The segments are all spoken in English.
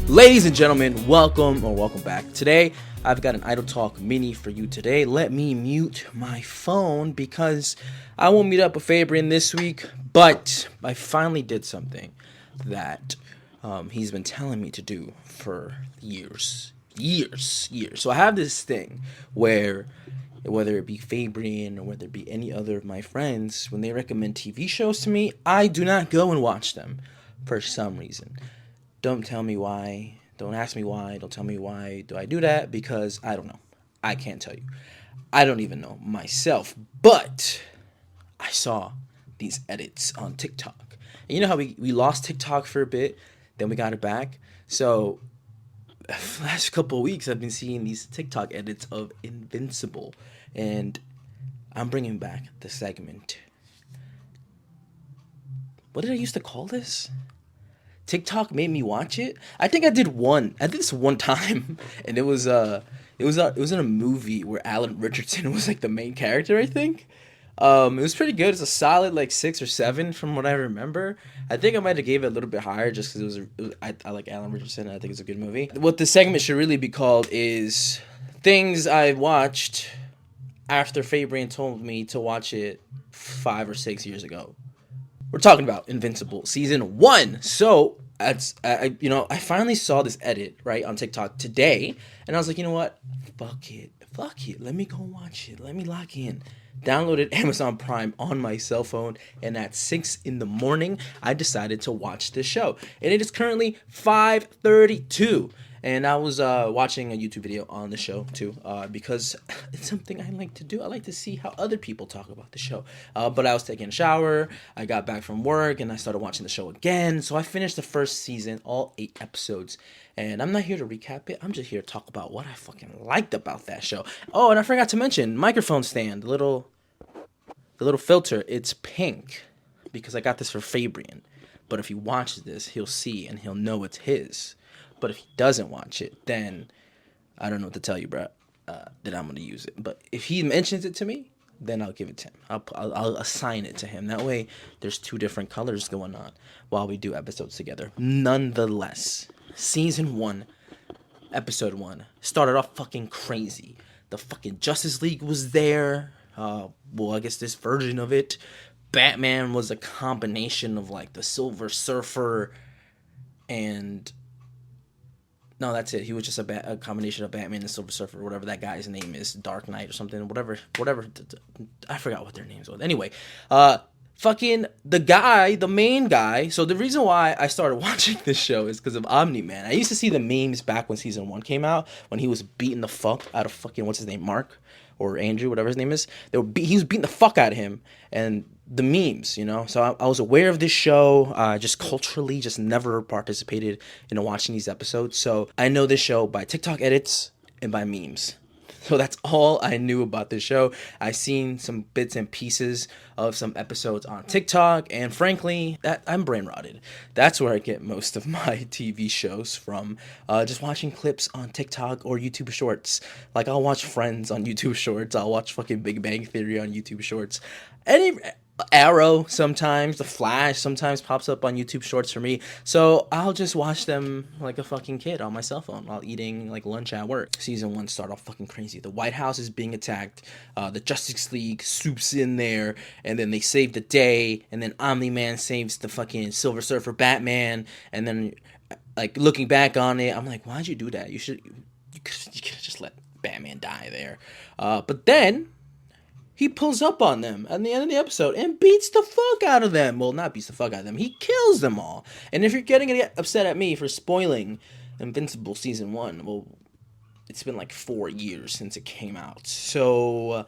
Ladies and gentlemen, welcome back. Today, I've got an Idle Talk mini for you today. Let me mute my phone because I won't meet up with Fabrian this week, but I finally did something that he's been telling me to do for years. So I have this thing where, whether it be Fabrian or whether it be any other of my friends, when they recommend TV shows to me, I do not go and watch them for some reason. Don't tell me why. Don't ask me why. Don't tell me why do I do that, because I don't know. I can't tell you. I don't even know myself. But I saw these edits on TikTok. And you know how we lost TikTok for a bit, then we got it back? So the last couple of weeks I've been seeing these TikTok edits of Invincible. And I'm bringing back the segment. What did I used to call this? TikTok made me watch it. I think I did this one time, and it was in a movie where Alan Richardson was like the main character. I think it was pretty good. It's a solid like 6 or 7 from what I remember. I think I might have gave it a little bit higher just because I like Alan Richardson. And I think it's a good movie. What the segment should really be called is things I watched after Fabrian told me to watch it 5 or 6 years ago. We're talking about Invincible season 1. So I finally saw this edit right on TikTok today, and I was like, you know what? Fuck it. Let me go watch it. Let me lock in. Downloaded Amazon Prime on my cell phone, and at 6 a.m, I decided to watch this show. And it is currently 5:32. And I was watching a YouTube video on the show, too, because it's something I like to do. I like to see how other people talk about the show. But I was taking a shower, I got back from work, and I started watching the show again. So I finished the first season, all 8 episodes. And I'm not here to recap it. I'm just here to talk about what I fucking liked about that show. Oh, and I forgot to mention, microphone stand, the little filter, it's pink, because I got this for Fabrian. But if he watches this, he'll see, and he'll know it's his. But if he doesn't watch it, then I don't know what to tell you, bro. That I'm going to use it. But if he mentions it to me, then I'll give it to him. I'll assign it to him. That way, there's 2 different colors going on while we do episodes together. Nonetheless, season 1, episode 1, started off fucking crazy. The fucking Justice League was there. I guess this version of it. Batman was a combination of like the Silver Surfer and... No, that's it. He was just a combination of Batman and Silver Surfer, or whatever that guy's name is, Dark Knight or something, whatever. I forgot what their names were. Anyway, fucking the main guy. So the reason why I started watching this show is because of Omni-Man. I used to see the memes back when season 1 came out, when he was beating the fuck out of fucking, what's his name, Mark or Andrew, whatever his name is. He was beating the fuck out of him, and the memes, you know. So I was aware of this show, just culturally, just never participated in watching these episodes. So I know this show by TikTok edits and by memes. So that's all I knew about this show. I seen some bits and pieces of some episodes on TikTok, and frankly, I'm brain rotted. That's where I get most of my TV shows from. Just watching clips on TikTok or YouTube Shorts. Like, I'll watch Friends on YouTube Shorts. I'll watch fucking Big Bang Theory on YouTube Shorts. Arrow sometimes, The Flash sometimes pops up on YouTube Shorts for me. So I'll just watch them like a fucking kid on my cell phone while eating like lunch at work. Season 1 started off fucking crazy. The White House is being attacked. The Justice League swoops in there, and then they save the day. And then Omni-Man saves the fucking Silver Surfer Batman. And then, like, looking back on it, I'm like, why'd you do that? You could have just let Batman die there. But then he pulls up on them at the end of the episode and beats the fuck out of them. Well, not beats the fuck out of them. He kills them all. And if you're getting upset at me for spoiling Invincible season 1, well, it's been like 4 years since it came out. So,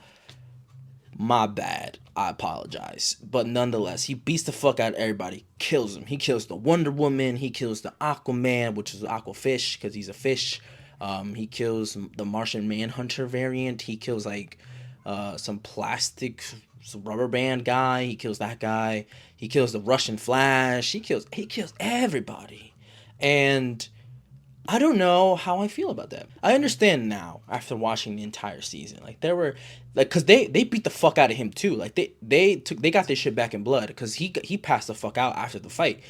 my bad. I apologize. But nonetheless, he beats the fuck out of everybody. Kills them. He kills the Wonder Woman. He kills the Aquaman, which is the Aquafish, because he's a fish. He kills the Martian Manhunter variant. He kills, like... some rubber band guy. He kills that guy. He kills the Russian Flash. He kills everybody. And I don't know how I feel about that. I understand now after watching the entire season. Like, there were, like, cause they beat the fuck out of him too. Like, they got their shit back in blood, cause he passed the fuck out after the fight.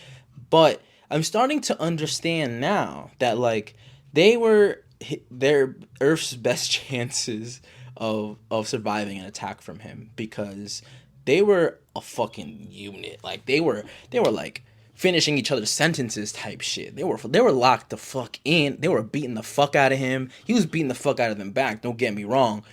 But I'm starting to understand now that like they were their Earth's best chances of surviving an attack from him, because they were a fucking unit. Like they were like finishing each other's sentences type shit. They were locked the fuck in. They were beating the fuck out of him. He was beating the fuck out of them back. Don't get me wrong,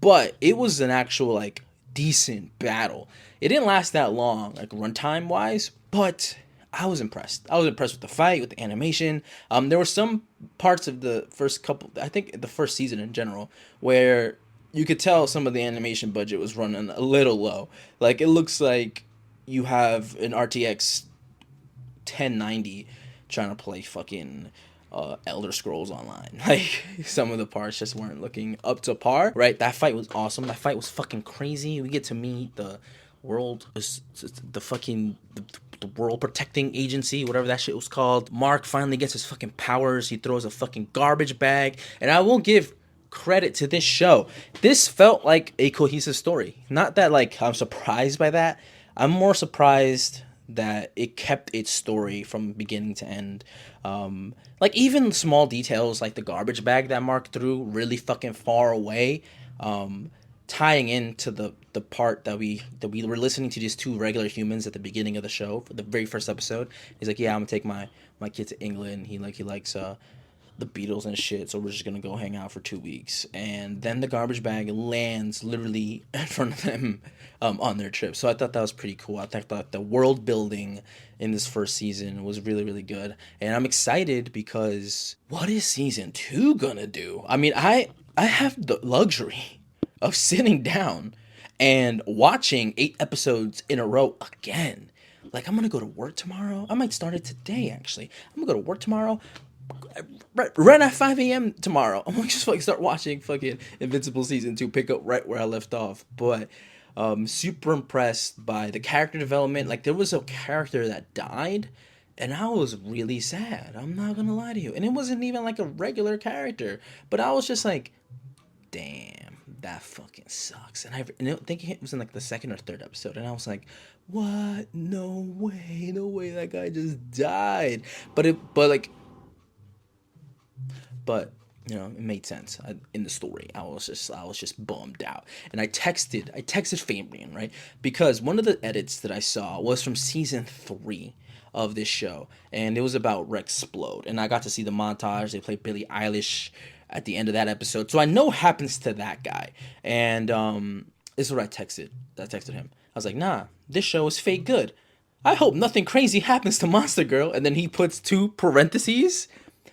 but it was an actual like decent battle. It didn't last that long, like runtime wise, but I was impressed. I was impressed with the fight, with the animation. There were some parts of the first couple, I think the first season in general, where you could tell some of the animation budget was running a little low. Like it looks like you have an RTX 1090 trying to play fucking Elder Scrolls Online. Like some of the parts just weren't looking up to par. Right, that fight was awesome. That fight was fucking crazy. We get to meet the world, the fucking the world protecting agency, whatever that shit was called. Mark finally gets his fucking powers. He throws a fucking garbage bag, and I will give credit to this show. This felt like a cohesive story. Not that like I'm surprised by that. I'm more surprised that it kept its story from beginning to end. Like even small details like the garbage bag that Mark threw really fucking far away, tying into the part that we were listening to these two regular humans at the beginning of the show for the very first episode. He's like, yeah, I'm gonna take my kid to England. He likes the Beatles and shit, so we're just gonna go hang out for 2 weeks. And then the garbage bag lands literally in front of them on their trip. So I thought that was pretty cool. I thought the world building in this first season was really, really good. And I'm excited because what is season 2 gonna do? I mean, I have the luxury of sitting down and watching 8 episodes in a row again. Like, I'm gonna go to work tomorrow. I might start it today, actually. I'm gonna go to work tomorrow. Right at 5 a.m. tomorrow, I'm gonna just like start watching fucking Invincible season 2, pick up right where I left off. But super impressed by the character development. Like there was a character that died, and I was really sad. I'm not gonna lie to you, and it wasn't even like a regular character, but I was just like, damn, that fucking sucks. And I think it was in like the second or third episode, and I was like, what? No way, that guy just died. But you know, it made sense in the story. I was just bummed out, and I texted Fabrian, right, because one of the edits that I saw was from season 3 of this show, and it was about Rexplode, and I got to see the montage. They played Billie Eilish at the end of that episode, so I know what happens to that guy. And this is what I texted. Him. I was like, nah, this show is fake good. I hope nothing crazy happens to Monster Girl. And then he puts 2 parentheses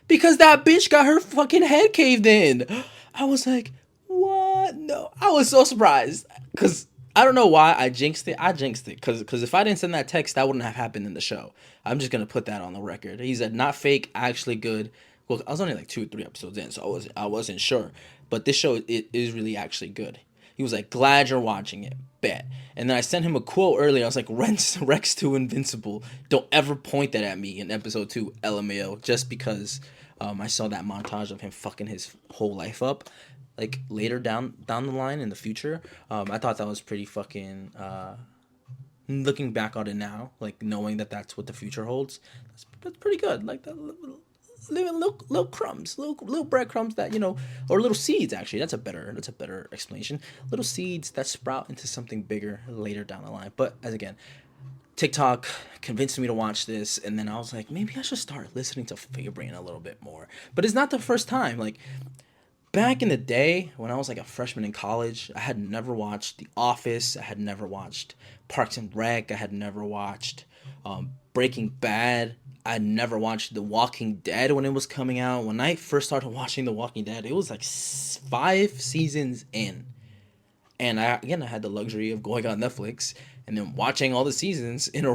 because that bitch got her fucking head caved in. I was like, what? No. I was so surprised because I don't know why I jinxed it. I jinxed it because if I didn't send that text, that wouldn't have happened in the show. I'm just going to put that on the record. He said, not fake, actually good. Well, I was only like 2 or 3 episodes in, so I wasn't sure. But this show, it is really actually good. He was like, glad you're watching it. Bet. And then I sent him a quote earlier. I was like, Rex to Invincible. Don't ever point that at me in episode 2, LMAO. Just because I saw that montage of him fucking his whole life up. Like later down the line in the future. I thought that was pretty fucking... looking back on it now, like knowing that that's what the future holds, that's pretty good. Like that little crumbs, little breadcrumbs that, you know, or little seeds. Actually, that's a better explanation. Little seeds that sprout into something bigger later down the line. But as again, TikTok convinced me to watch this, and then I was like, maybe I should start listening to Fabrian a little bit more. But it's not the first time. Like back in the day when I was like a freshman in college, I had never watched The Office. I had never watched Parks and Rec. I had never watched Breaking Bad. I never watched The Walking Dead when it was coming out. When I first started watching The Walking Dead, it was like 5 seasons in. And I had the luxury of going on Netflix and then watching all the seasons in a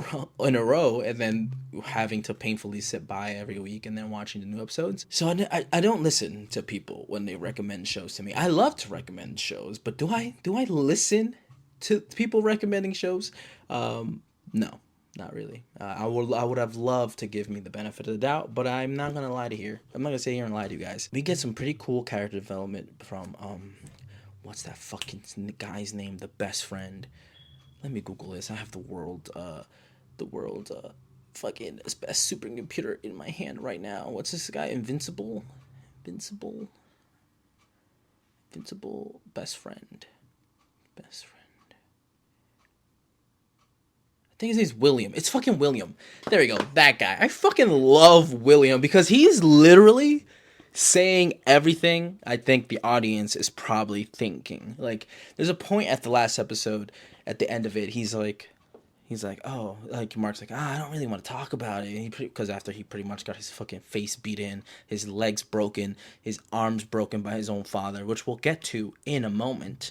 row, and then having to painfully sit by every week and then watching the new episodes. So I don't listen to people when they recommend shows to me. I love to recommend shows, but do I listen to people recommending shows? No. Not really. I would have loved to give me the benefit of the doubt, but I'm not gonna lie to here. I'm not gonna sit here and lie to you guys. We get some pretty cool character development from what's that fucking guy's name? The best friend. Let me Google this. I have the world fucking a supercomputer in my hand right now. What's this guy? Invincible, Invincible, Invincible. Best friend. Best friend. I think his name's William. It's fucking William. There you go. That guy. I fucking love William because he's literally saying everything I think the audience is probably thinking. Like, there's a point at the last episode, at the end of it, he's like, oh, like Mark's like, I don't really want to talk about it, because after he pretty much got his fucking face beat in, his legs broken, his arms broken by his own father, which we'll get to in a moment.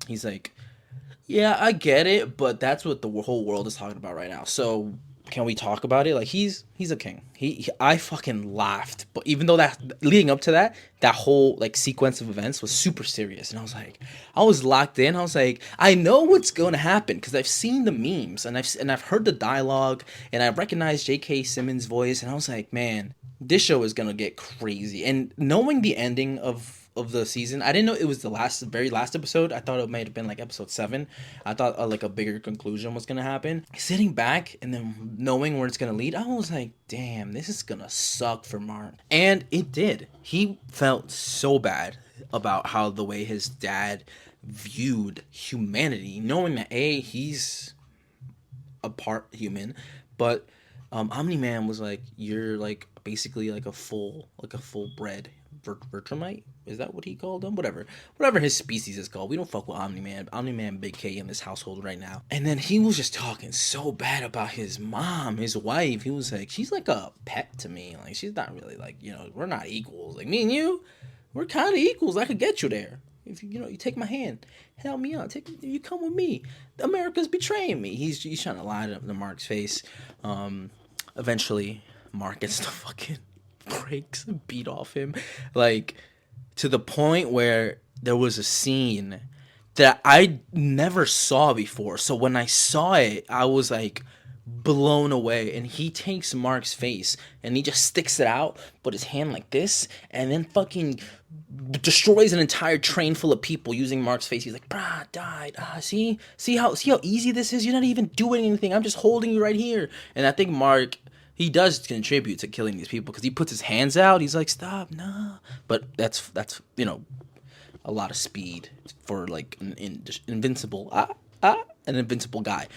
He's like, yeah, I get it, but that's what the whole world is talking about right now. So can we talk about it? Like, he's a king. I fucking laughed, but even though that leading up to that whole like sequence of events was super serious, and I was locked in. I was like, I know what's going to happen because I've seen the memes and I've heard the dialogue and I recognize J.K. Simmons' voice, and I was like, man, this show is gonna get crazy. And knowing the ending of the season, I didn't know it was the very last episode. I thought it might have been like episode 7. I thought like a bigger conclusion was gonna happen. Sitting back and then knowing where it's gonna lead, I was like, damn, this is gonna suck for Mark. And it did. He felt so bad about how the way his dad viewed humanity, knowing that he's a part human, but Omni-Man was like, you're like basically like a full bred Vertramite. Is that what he called them? Whatever his species is called. We don't fuck with Omni-Man. Omni-Man big K in this household right now. And then he was just talking so bad about his mom, his wife. He was like, she's like a pet to me. Like, she's not really like, we're not equals. Like, me and you, we're kind of equals. I could get you there. If you take my hand, help me out. You come with me. America's betraying me. He's trying to lie to Mark's face. Eventually, Mark gets the fucking breaks and beat off him, like, to the point where there was a scene that I never saw before. So when I saw it, I was like blown away. And he takes Mark's face and he just sticks it out, but his hand like this, and then fucking destroys an entire train full of people using Mark's face. He's like, brah, died. See how easy this is? You're not even doing anything. I'm just holding you right here. And I think Mark, he does contribute to killing these people because he puts his hands out. He's like, stop, nah. But that's a lot of speed for like an invincible an invincible guy.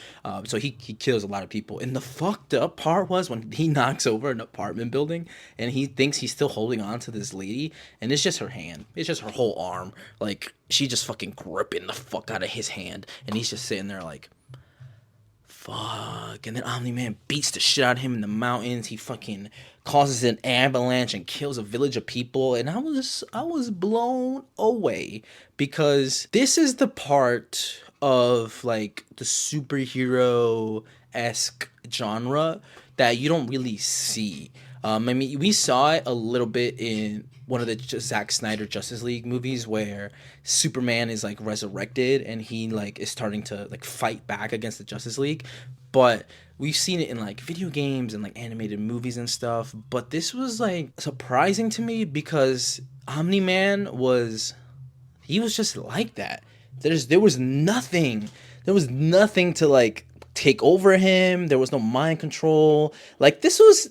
So he kills a lot of people. And the fucked up part was when he knocks over an apartment building and he thinks he's still holding on to this lady, and it's just her hand. It's just her whole arm. Like, she just fucking gripping the fuck out of his hand, and he's just sitting there like, fuck. And then Omni-Man beats the shit out of him in the mountains. He fucking causes an avalanche and kills a village of people. And I was blown away, because this is the part of like the superhero-esque genre that you don't really see. I mean, we saw it a little bit in one of the Zack Snyder Justice League movies where Superman is like resurrected and he like is starting to like fight back against the Justice League. But we've seen it in like video games and like animated movies and stuff. But this was like surprising to me because Omni-Man was just like that. There was nothing to like take over him. There was no mind control. Like, this was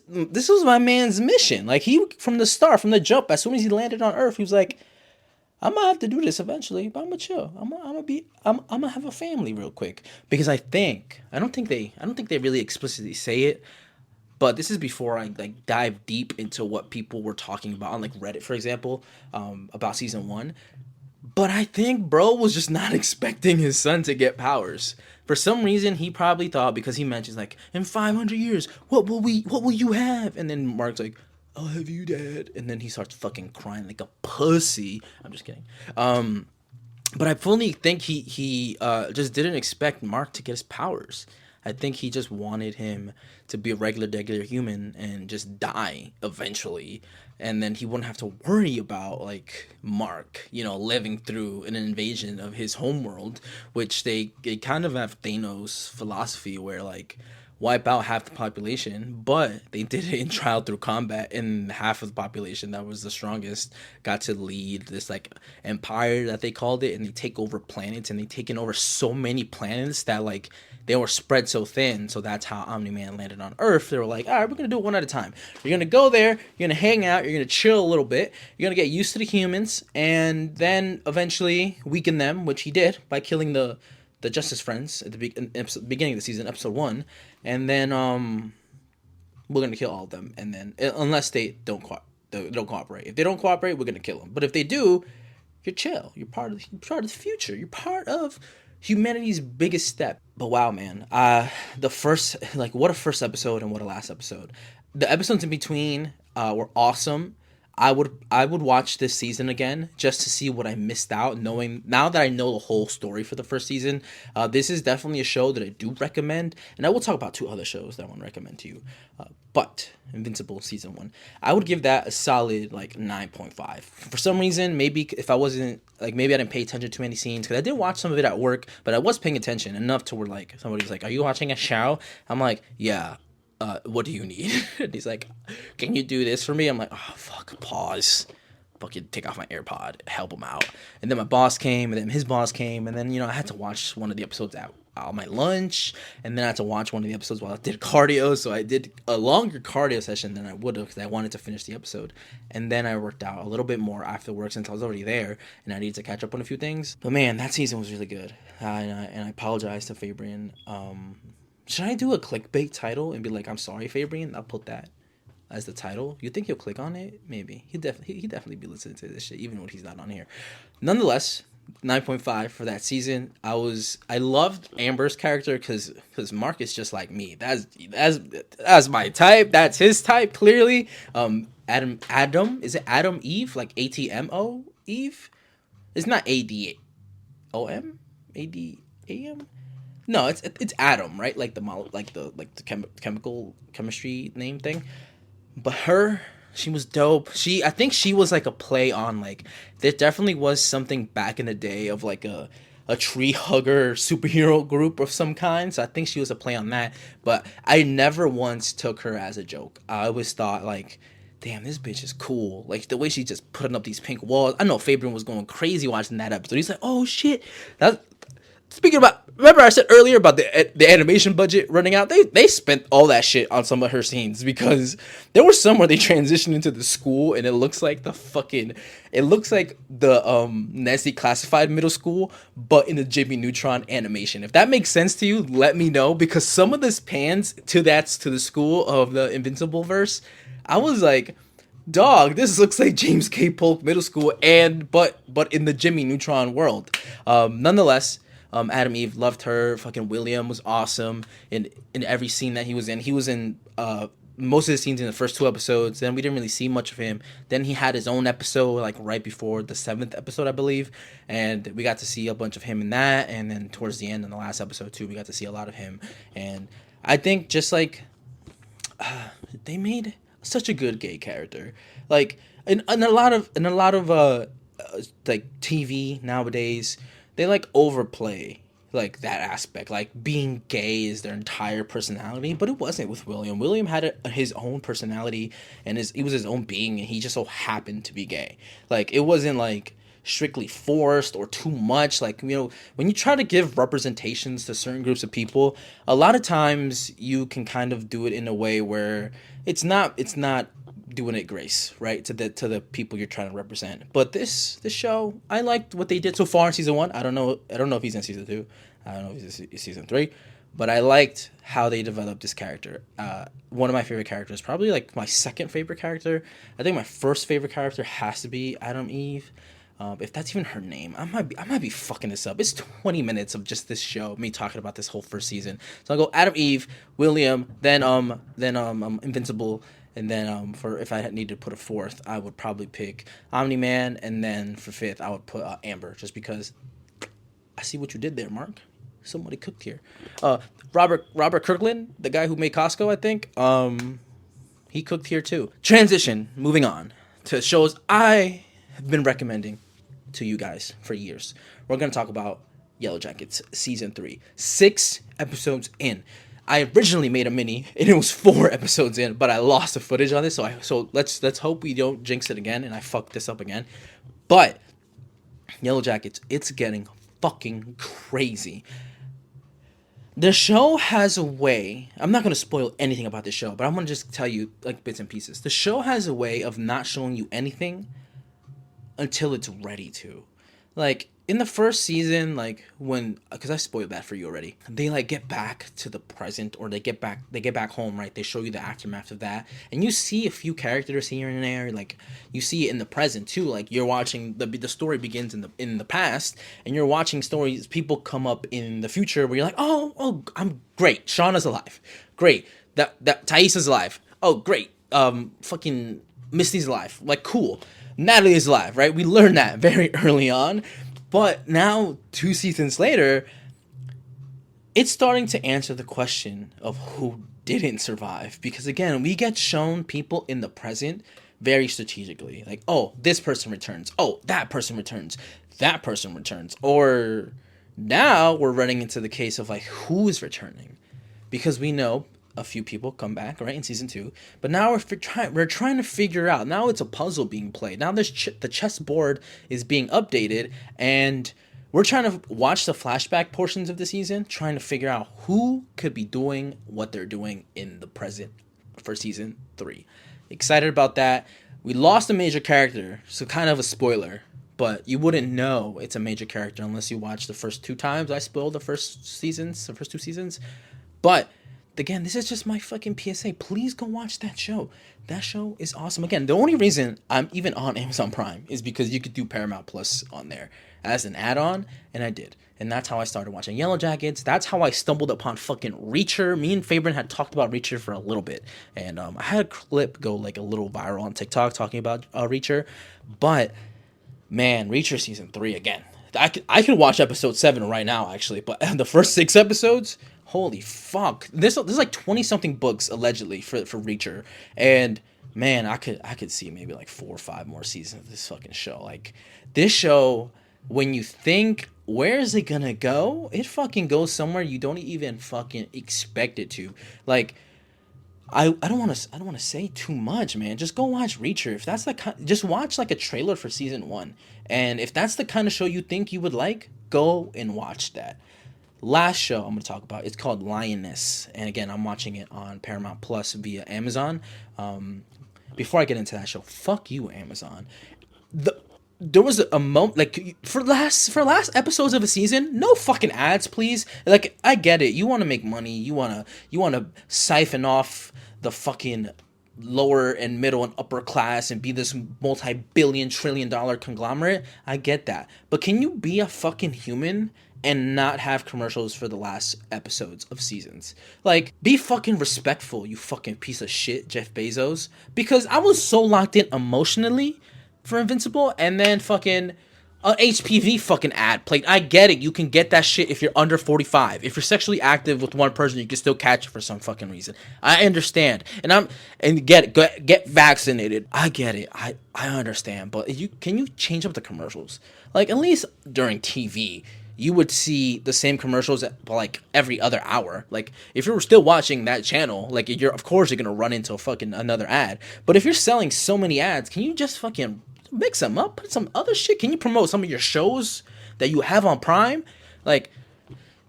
my man's mission. Like, he, from the start, from the jump, as soon as he landed on Earth, he was like, I'm gonna have to do this eventually, but I'm gonna chill. I'm gonna have a family real quick. Because I don't think they really explicitly say it, but this is before I like dive deep into what people were talking about on like Reddit, for example, about season 1. But I think bro was just not expecting his son to get powers. For some reason, he probably thought, because he mentions like, in 500 years, what will you have? And then Mark's like, I'll have you, Dad. And then he starts fucking crying like a pussy. I'm just kidding. But I fully think he just didn't expect Mark to get his powers. I think he just wanted him to be a regular human and just die eventually. And then he wouldn't have to worry about, like, Mark, living through an invasion of his homeworld, which they kind of have Thanos' philosophy where, like, wipe out half the population, but they did it in trial through combat, and half of the population that was the strongest got to lead this like empire that they called it, and they take over planets, and they taken over so many planets that like they were spread so thin. So that's how Omni-Man landed on Earth. They were like, all right, we're gonna do it one at a time. You're gonna go there, you're gonna hang out, you're gonna chill a little bit, you're gonna get used to the humans, and then eventually weaken them, which he did by killing the Justice Friends at the beginning of the season, episode 1, and then we're gonna kill all of them, and then unless they don't cooperate. If they don't cooperate, we're gonna kill them. But if they do, you're chill. You're part of the future. You're part of humanity's biggest step. But wow, man, the first what a first episode and what a last episode. The episodes in between were awesome. I would watch this season again just to see what I missed out, knowing now that I know the whole story for the first season. This is definitely a show that I do recommend, and I will talk about 2 other shows that I want to recommend to you. But Invincible season 1, I would give that a solid 9.5. For some reason, maybe if I wasn't maybe I didn't pay attention to many scenes, because I did watch some of it at work, but I was paying attention enough to where somebody's like, "Are you watching a show?" I'm like, "Yeah." What do you need? And he's like, can you do this for me? I'm like, oh, fuck, pause. Fucking take off my AirPod, help him out. And then my boss came, and then his boss came, and then, I had to watch one of the episodes on my lunch, and then I had to watch one of the episodes while I did cardio, so I did a longer cardio session than I would have, because I wanted to finish the episode. And then I worked out a little bit more after work, since I was already there, and I needed to catch up on a few things. But man, that season was really good. And I apologize to Fabrian. Should I do a clickbait title and be like, I'm sorry, Fabrian? I'll put that as the title. You think he'll click on it? Maybe. He'd definitely be listening to this shit, even when he's not on here. Nonetheless, 9.5 for that season. I loved Amber's character because Mark is just like me. That's my type. That's his type, clearly. Adam, is it Adam Eve? Like ATMO Eve? It's not ADOM? ADAM? No, it's Adam, right? Like the chemical chemistry name thing. But she was dope. I think she was like a play on there definitely was something back in the day of a tree hugger superhero group of some kind. So I think she was a play on that. But I never once took her as a joke. I always thought damn, this bitch is cool. The way she just putting up these pink walls. I know Fabian was going crazy watching that episode. He's like, oh shit. Speaking about, remember I said earlier about the animation budget running out? They spent all that shit on some of her scenes, because there were some where they transitioned into the school and it looks like the Nessie Classified middle school, but in the Jimmy Neutron animation. If that makes sense to you, let me know, because some of this pans to the school of the Invincible verse, I was like, dog, this looks like James K. Polk Middle School, but in the Jimmy Neutron world. Nonetheless, Adam Eve, loved her. Fucking William was awesome in every scene that he was in. He was in most of the scenes in the first 2 episodes. Then we didn't really see much of him. Then he had his own episode right before the 7th episode, I believe, and we got to see a bunch of him in that. And then towards the end, in the last episode too, we got to see a lot of him. And I think just they made such a good gay character. In a lot of TV nowadays, they overplay that aspect, being gay is their entire personality, but it wasn't with William. William had his own personality, and he was his own being, and he just so happened to be gay. It wasn't strictly forced or too much. When you try to give representations to certain groups of people, a lot of times you can kind of do it in a way where it's not doing it grace, right, to the people you're trying to represent. But this show, I liked what they did so far in season 1. I don't know if he's in season 2. I don't know if he's in season 3. But I liked how they developed this character. One of my favorite characters, probably my second favorite character. I think my first favorite character has to be Adam Eve. If that's even her name, I might be fucking this up. It's 20 minutes of just this show, me talking about this whole first season. So I'll go Adam Eve, William, then Invincible. And then for if I needed to put a 4th, I would probably pick Omni-Man. And then for 5th, I would put Amber, just because I see what you did there, Mark. Somebody cooked here. Robert Kirkland, the guy who made Costco, I think, he cooked here too. Transition, moving on to shows I have been recommending to you guys for years. We're going to talk about Yellow Jackets Season 3. 6 episodes in. I originally made a mini and it was 4 episodes in, but I lost the footage on this. So let's hope we don't jinx it again and I fuck this up again. But Yellow Jackets, it's getting fucking crazy. The show has a way. I'm not gonna spoil anything about the show, but I'm gonna just tell you like bits and pieces. The show has a way of not showing you anything until it's ready to. Like in the first season, like when, because I spoiled that for you already, they like get back to the present, or they get back home, right? They show you the aftermath of that, and you see a few characters here and there. Like you see it in the present too. Like you're watching the story begins in the past, and you're watching stories. People come up in the future where you're like, oh, I'm great. Shauna's alive. Great. That Thais is alive. Oh, great. Fucking Misty's alive. Like cool. Natalie's alive, right? We learned that very early on. But now, 2 seasons later, it's starting to answer the question of who didn't survive. Because again, we get shown people in the present very strategically. Like, oh, this person returns. Oh, that person returns. That person returns. Or now we're running into the case of like, who is returning? Because we know a few people come back, right, in season 2. But now we're trying to figure out. Now it's a puzzle being played. Now there's the chessboard is being updated, and we're trying to watch the flashback portions of the season, trying to figure out who could be doing what they're doing in the present for season 3. Excited about that. We lost a major character, so kind of a spoiler. But you wouldn't know it's a major character unless you watch the first 2 times I spoiled the first 2 seasons. But again, this is just my fucking PSA. Please go watch that show. That show is awesome. Again, the only reason I'm even on Amazon Prime is because you could do Paramount Plus on there as an add-on, and I did. And that's how I started watching Yellow Jackets. That's how I stumbled upon fucking Reacher. Me and Fabrian had talked about Reacher for a little bit. And I had a clip go like a little viral on TikTok talking about Reacher. But, man, Reacher Season 3 again. I could watch episode 7 right now, actually. But the first 6 episodes... holy fuck. There's like 20 something books allegedly for Reacher. And man, I could see maybe like 4 or 5 more seasons of this fucking show. Like this show, when you think where is it gonna go, it fucking goes somewhere you don't even fucking expect it to. Like I don't want to say too much, man. Just go watch Reacher. If that's just watch like a trailer for season 1. And if that's the kind of show you think you would like, go and watch that. Last show I'm going to talk about, it's called Lioness. And again, I'm watching it on Paramount Plus via Amazon. Before I get into that show, fuck you, Amazon. There was a moment, like, for last episodes of a season, no fucking ads, please. Like, I get it. You want to make money. You want to siphon off the fucking lower and middle and upper class and be this multi-billion, trillion-dollar conglomerate. I get that. But can you be a fucking human and not have commercials for the last episodes of seasons? Like, be fucking respectful, you fucking piece of shit, Jeff Bezos. Because I was so locked in emotionally for Invincible, and then fucking an HPV fucking ad played. I get it, you can get that shit if you're under 45. If you're sexually active with one person, you can still catch it for some fucking reason. I understand. And get vaccinated. I get it. I understand. But can you change up the commercials? Like, at least during TV, you would see the same commercials like every other hour. Like if you're still watching that channel, like of course you're gonna run into a fucking another ad. But if you're selling so many ads, can you just fucking mix them up? Put some other shit. Can you promote some of your shows that you have on Prime? Like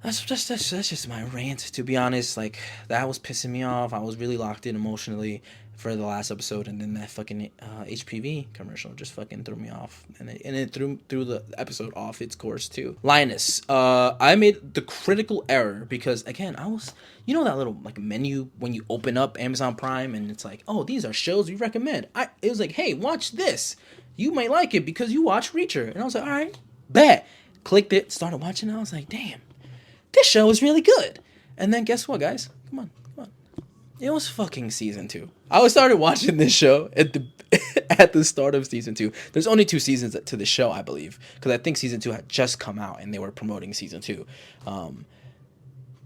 that's just my rant, to be honest. Like that was pissing me off. I was really locked in emotionally for the last episode, and then that fucking HPV commercial just fucking threw me off, and it threw the episode off its course too. Lioness, I made the critical error because again, I was, you know, that little like menu when you open up Amazon Prime and it's like, oh, these are shows we recommend. It was like, hey, watch this, you might like it because you watch Reacher, and I was like, all right, bet. Clicked it, started watching, and I was like, damn, this show is really good. And then guess what, guys? Come on. It was fucking season 2. I started watching this show at the start of season 2. There's only 2 seasons to the show, I believe, because I think season 2 had just come out and they were promoting season 2.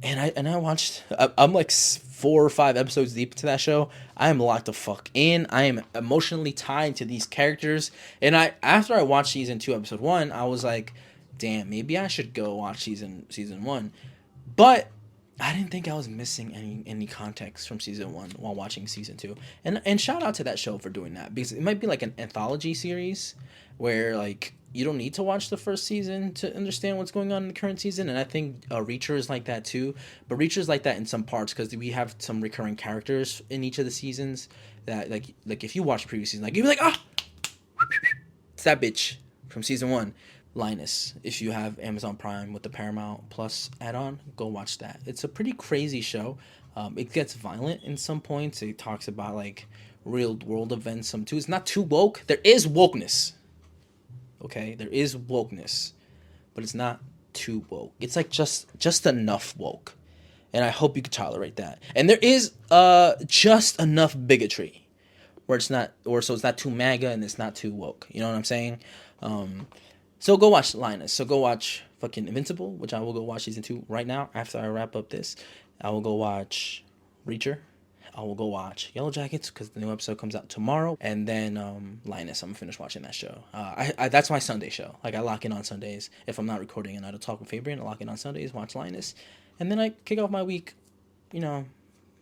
And I watched. I'm like 4 or 5 episodes deep into that show. I am locked the fuck in. I am emotionally tied to these characters. And after I watched season 2, episode 1, I was like, damn, maybe I should go watch season 1. But I didn't think I was missing any context from season 1 while watching season 2. And shout out to that show for doing that, because it might be like an anthology series where like you don't need to watch the first season to understand what's going on in the current season. And I think Reacher is like that too, but Reacher is like that in some parts because we have some recurring characters in each of the seasons that like if you watch previous season, like you'd be like, ah, it's that bitch from season 1. Lioness. If you have Amazon Prime with the Paramount Plus add-on, go watch that. It's a pretty crazy show. It gets violent in some points. It talks about like real world events. Some too. It's not too woke. There is wokeness. Okay, there is wokeness, but it's not too woke. It's like just enough woke, and I hope you can tolerate that. And there is just enough bigotry, where it's not, or so it's not too MAGA and it's not too woke. You know what I'm saying? So go watch Lioness. So go watch fucking Invincible, which I will go watch season 2 right now after I wrap up this. I will go watch Reacher. I will go watch Yellow Jackets because the new episode comes out tomorrow. And then Lioness, I'm going to finish watching that show. I that's my Sunday show. Like I lock in on Sundays. If I'm not recording and I don't talk with Fabrian, I lock in on Sundays, watch Lioness. And then I kick off my week,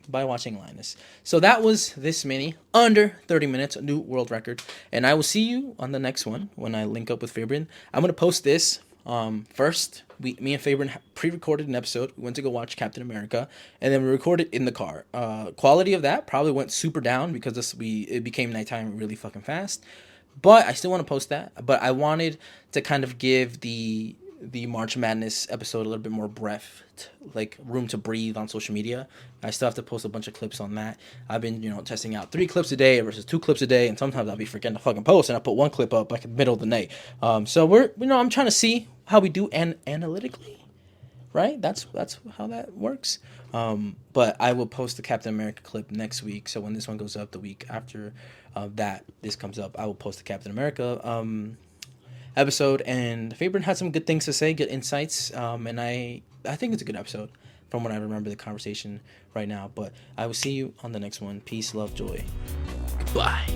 by watching Lioness. So that was this mini, under 30 minutes, a new world record. And I will see you on the next one when I link up with Fabrian. I'm going to post this first. Me and Fabrian pre-recorded an episode. We went to go watch Captain America, and then we recorded in the car. Quality of that probably went super down because it became nighttime really fucking fast. But I still want to post that. But I wanted to kind of give the March Madness episode a little bit more breath, like room to breathe on social media. I still have to post a bunch of clips on that. I've been, testing out 3 clips a day versus 2 clips a day, and sometimes I'll be forgetting to fucking post, and I put 1 clip up like in the middle of the night. So I'm trying to see how we do analytically, right? That's how that works. But I will post the Captain America clip next week. So when this one goes up the week after this comes up, I will post the Captain America episode. And Fabian had some good things to say, good insights, and I think it's a good episode from what I remember the conversation right now. But I will see you on the next one. Peace, love, joy. Bye.